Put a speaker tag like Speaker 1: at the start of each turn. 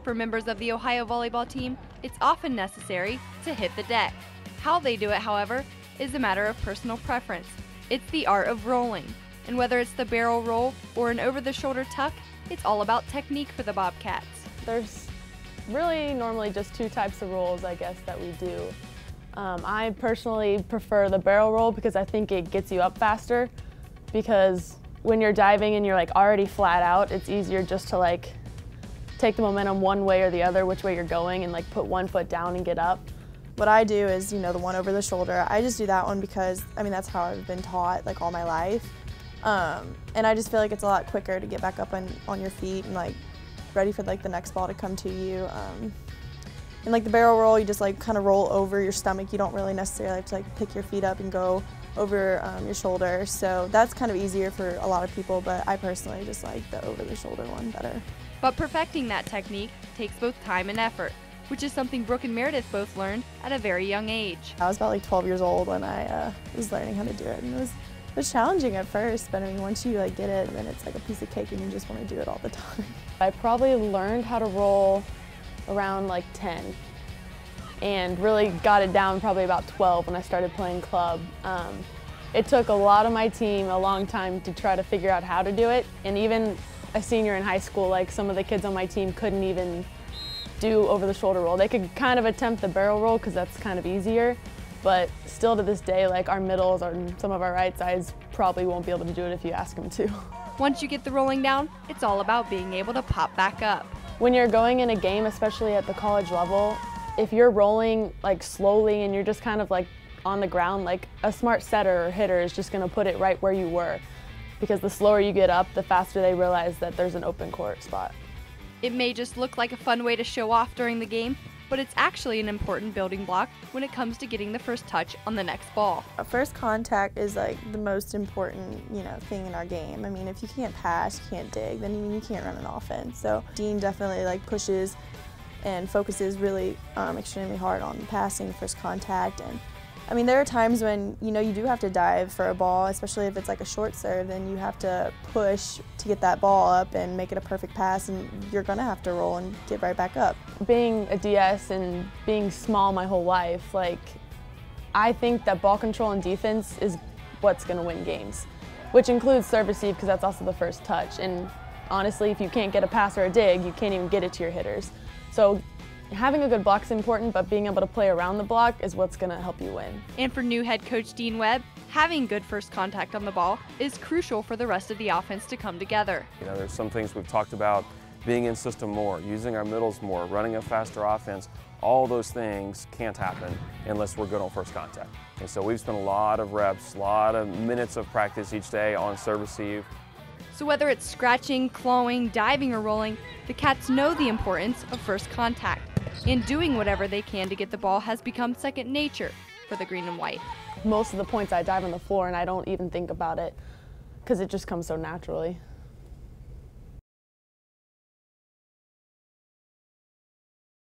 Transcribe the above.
Speaker 1: For members of the Ohio volleyball team, it's often necessary to hit the deck. How they do it, however, is a matter of personal preference. It's the art of rolling, and whether it's the barrel roll or an over-the-shoulder tuck, it's all about technique for the Bobcats.
Speaker 2: There's really normally just two types of rolls, I guess, that we do. I personally prefer the barrel roll because I think it gets you up faster, because when you're diving and you're like already flat out, it's easier just to like take the momentum one way or the other, which way you're going, and like put one foot down and get up.
Speaker 3: What I do is, the one over the shoulder. I just do that one because, that's how I've been taught like all my life. And I just feel like it's a lot quicker to get back up on your feet and like ready for like the next ball to come to you. And like the barrel roll, you just like kind of roll over your stomach. You don't really necessarily have to like pick your feet up and go over your shoulder. So that's kind of easier for a lot of people, but I personally just like the over the shoulder one better.
Speaker 1: But perfecting that technique takes both time and effort, which is something Brooke and Meredith both learned at a very young age.
Speaker 3: I was about like 12 years old when I was learning how to do it, and it was challenging at first, but once you like get it, then it's like a piece of cake and you just want to do it all the time.
Speaker 2: I probably learned how to roll around like 10 and really got it down probably about 12 when I started playing club. It took a lot of my team a long time to try to figure out how to do it, and even a senior in high school, like some of the kids on my team couldn't even do over the shoulder roll. They could kind of attempt the barrel roll because that's kind of easier, but still to this day, like our middles or some of our right sides probably won't be able to do it if you ask them to.
Speaker 1: Once you get the rolling down, it's all about being able to pop back up.
Speaker 2: When you're going in a game, especially at the college level, if you're rolling like slowly and you're just kind of like on the ground, like a smart setter or hitter is just gonna put it right where you were, because the slower you get up, the faster they realize that there's an open court spot.
Speaker 1: It may just look like a fun way to show off during the game, but it's actually an important building block when it comes to getting the first touch on the next ball.
Speaker 3: First contact is like the most important, thing in our game. If you can't pass, you can't dig, then you can't run an offense. So Dean definitely like pushes and focuses really extremely hard on passing first contact. And there are times when you do have to dive for a ball, especially if it's like a short serve, then you have to push to get that ball up and make it a perfect pass, and you're gonna have to roll and get right back up.
Speaker 2: Being a DS and being small my whole life, I think that ball control and defense is what's gonna win games, which includes serve receive because that's also the first touch. And honestly, if you can't get a pass or a dig, you can't even get it to your hitters. So having a good block is important, but being able to play around the block is what's going to help you win.
Speaker 1: And for new head coach Dean Webb, having good first contact on the ball is crucial for the rest of the offense to come together.
Speaker 4: There's some things we've talked about, being in system more, using our middles more, running a faster offense. All those things can't happen unless we're good on first contact. And so we've spent a lot of reps, a lot of minutes of practice each day on serve receive.
Speaker 1: So whether it's scratching, clawing, diving, or rolling, the Cats know the importance of first contact, and doing whatever they can to get the ball has become second nature for the green and white.
Speaker 2: Most of the points I dive on the floor and I don't even think about it because it just comes so naturally.